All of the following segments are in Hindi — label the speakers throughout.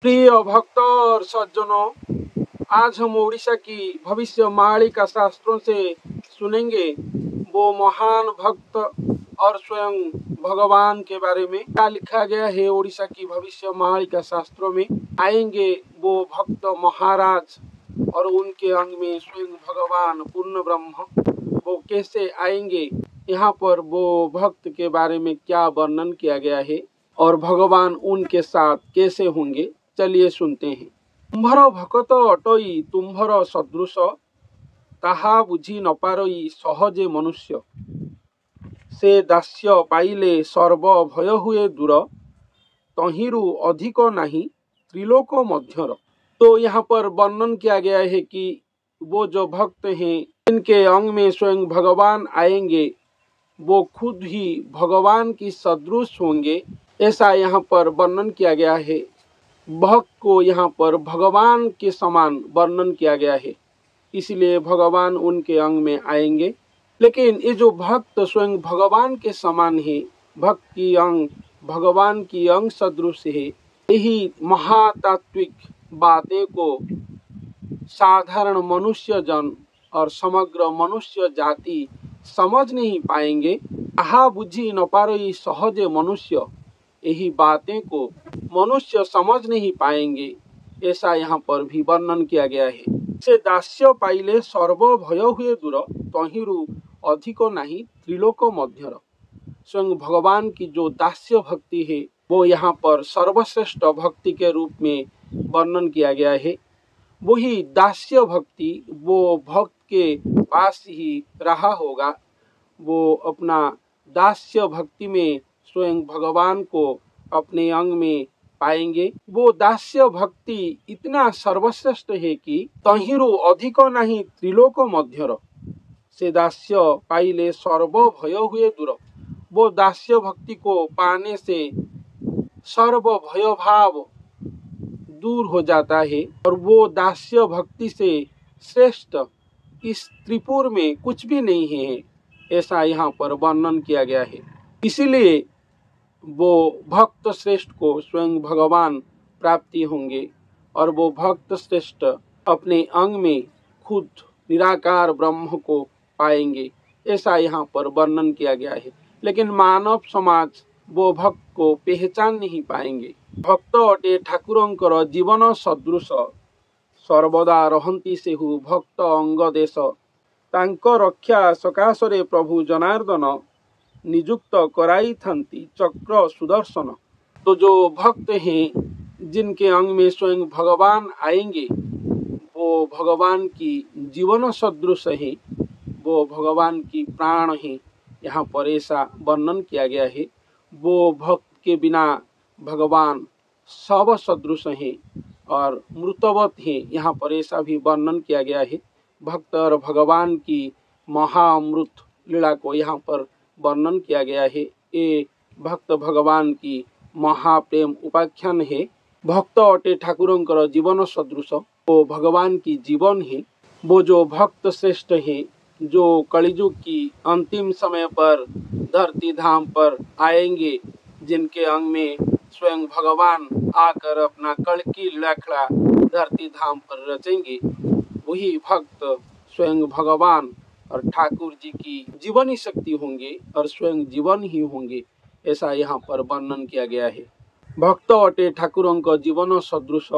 Speaker 1: प्रिय भक्त और सज्जनों, आज हम उड़ीसा की भविष्य मालिका शास्त्रों से सुनेंगे वो महान भक्त और स्वयं भगवान के बारे में। क्या लिखा गया है उड़ीसा की भविष्य मालिका शास्त्रों में। आएंगे वो भक्त महाराज और उनके अंग में स्वयं भगवान पूर्ण ब्रह्म, वो कैसे आएंगे, यहाँ पर वो भक्त के बारे में क्या वर्णन किया गया है और भगवान उनके साथ कैसे होंगे। चलिए सुनते हैं। तुम्भर भकत अटई तुम्भर सदृश, ताहा बुझी न पारई सहजे मनुष्य। से दास्य पाइले सर्व भय हुए दूर, तहिरु अधिक नाही त्रिलोक मध्यर। तो यहाँ पर वर्णन किया गया है कि वो जो भक्त हैं इनके अंग में स्वयं भगवान आएंगे, वो खुद ही भगवान की सदृश होंगे, ऐसा यहाँ पर वर्णन किया गया है। भक्त को यहाँ पर भगवान के समान वर्णन किया गया है, इसलिए भगवान उनके अंग में आएंगे। लेकिन ये जो भक्त स्वयं भगवान के समान है, भक्त की अंग भगवान की अंग सदृश है, यही महातात्विक बातें को साधारण मनुष्य जन और समग्र मनुष्य जाति समझ नहीं पाएंगे। आहा बुझी न पारई सहजे मनुष्य, यही बातें को मनुष्य समझ नहीं पाएंगे, ऐसा यहाँ पर भी वर्णन किया गया है। से दास्य पाइले सर्व भय हुए दूर, तहिरु अधिक नाही त्रिलोक मध्यर। स्वयं भगवान की जो दास्य भक्ति है वो यहाँ पर सर्वश्रेष्ठ भक्ति के रूप में वर्णन किया गया है। वही दास्य भक्ति वो भक्त के पास ही रहा होगा, वो अपना दास्य भक्ति में स्वयं भगवान को अपने अंग में पाएंगे। वो दास्य भक्ति इतना सर्वश्रेष्ठ है कि तहिरु अधिक नहीं त्रिलोक मध्यर। से दास्य पाइले सर्व भय हुए दूर। वो दास्य भक्ति को पाने से सर्व भय भाव दूर हो जाता है और वो दास्य भक्ति से श्रेष्ठ इस त्रिपुर में कुछ भी नहीं है, ऐसा यहाँ पर वर्णन किया गया है। इसीलिए वो भक्त श्रेष्ठ को स्वयं भगवान प्राप्ति होंगे और वो भक्त श्रेष्ठ अपने अंग में खुद निराकार ब्रह्म को पाएंगे, ऐसा यहाँ पर वर्णन किया गया है। लेकिन मानव समाज वो भक्त को पहचान नहीं पाएंगे। भक्त अटे ठाकुरंकर जीवन सदृश, सर्वदा रहंती सेहु भक्त अंग देश। तांको रक्षा सकाशरे प्रभु जनार्दन, नियुक्त कराई थंती चक्र सुदर्शन। तो जो भक्त हैं जिनके अंग में स्वयं भगवान आएंगे, वो भगवान की जीवन सदृश है, वो भगवान की प्राण है, यहाँ पर ऐसा वर्णन किया गया है। वो भक्त के बिना भगवान सब सदृश है और मृतवत है, यहाँ पर ऐसा भी वर्णन किया गया है। भक्त और भगवान की महाअमृत लीला को यहाँ पर वर्णन किया गया है। ये भक्त भगवान की महाप्रेम उपाख्यान है। भक्त अटे ठाकुरंकर जीवन सदृश, वो भगवान की जीवन है। वो जो भक्त श्रेष्ठ है, जो कलियुग की अंतिम समय पर धरती धाम पर आएंगे, जिनके अंग में स्वयं भगवान आकर अपना कड़की लीलाखड़ा धरती धाम पर रचेंगे, वही भक्त स्वयं भगवान और ठाकुर जी की जीवनी शक्ति होंगे और स्वयं जीवन ही होंगे, ऐसा यहाँ पर वर्णन किया गया है। भक्त अटे ठाकुरंक जीवन सदृश,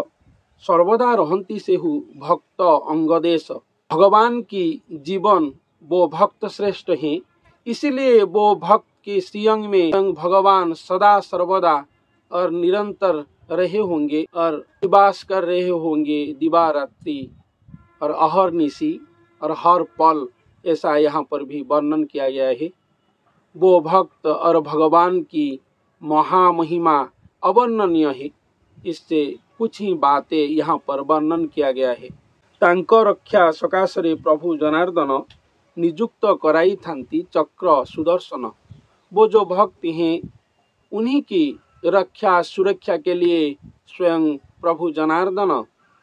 Speaker 1: सर्वदा रहंती सेहु भक्त अंगदेश। भगवान की जीवन वो भक्त श्रेष्ठ हैं, इसीलिए वो भक्त के श्रीअंग में भगवान सदा सर्वदा और निरंतर रहे होंगे और निवास कर रहे होंगे, दिवा रात्रि और अहरनिशी और हर पल, ऐसा यहाँ पर भी वर्णन किया गया है। वो भक्त और भगवान की महामहिमा अवर्णनीय है, इससे कुछ ही बातें यहाँ पर वर्णन किया गया है। तांको रक्षा सकाशरे प्रभु जनार्दन, नियुक्त कराई थांती चक्र सुदर्शन। वो जो भक्त हैं उन्हीं की रक्षा सुरक्षा के लिए स्वयं प्रभु जनार्दन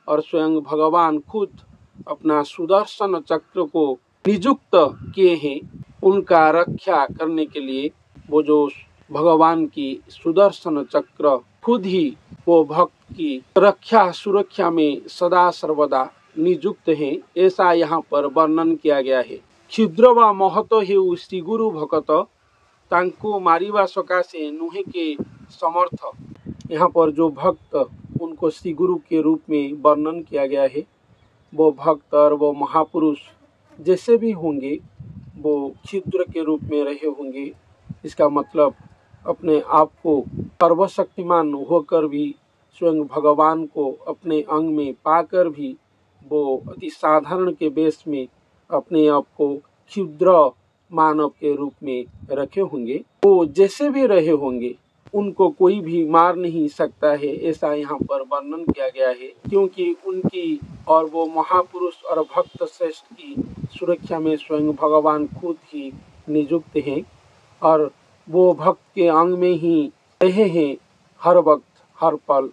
Speaker 1: और स्वयं भगवान खुद अपना सुदर्शन चक्र को नियुक्त किए हैं उनका रक्षा करने के लिए। वो जो भगवान की सुदर्शन चक्र खुद ही वो भक्त की रक्षा सुरक्षा में सदा सर्वदा नियुक्त हैं, ऐसा यहाँ पर वर्णन किया गया है। क्षुद्र व महत हेउ श्री गुरु भगत तांको मारिवा सकाशे नुहे के समर्थ। यहाँ पर जो भक्त उनको श्री गुरु के रूप में वर्णन किया गया है, वो भक्त और वो महापुरुष जैसे भी होंगे वो क्षुद्र के रूप में रहे होंगे। इसका मतलब अपने आप को सर्वशक्तिमान होकर भी स्वयं भगवान को अपने अंग में पाकर भी वो अति साधारण के वेश में अपने आप को क्षुद्र मानव के रूप में रखे होंगे। वो जैसे भी रहे होंगे उनको कोई भी मार नहीं सकता है, ऐसा यहाँ पर वर्णन किया गया है, क्योंकि उनकी और वो महापुरुष और भक्त श्रेष्ठ की सुरक्षा में स्वयं भगवान खुद ही नियुक्त हैं और वो भक्त के अंग में ही रहे हैं हर वक्त हर पल।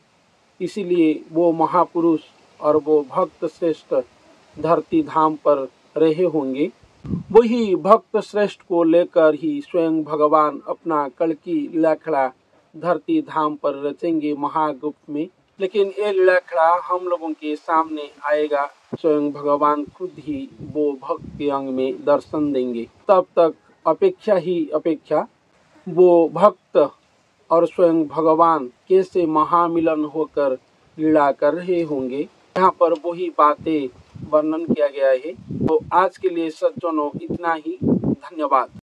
Speaker 1: इसीलिए वो महापुरुष और वो भक्त श्रेष्ठ धरती धाम पर रहे होंगे। वही भक्त श्रेष्ठ को लेकर ही स्वयं भगवान अपना कल्कि लीलाखड़ा धरती धाम पर रचेंगे महागुप्त में। लेकिन ये लीलाखड़ा हम लोगों के सामने आएगा, स्वयं भगवान खुद ही वो भक्त के अंग में दर्शन देंगे। तब तक अपेक्षा ही अपेक्षा, वो भक्त और स्वयं भगवान कैसे महामिलन होकर लीला कर रहे होंगे, यहाँ पर वही बातें वर्णन किया गया है। तो आज के लिए सज्जनों इतना ही, धन्यवाद।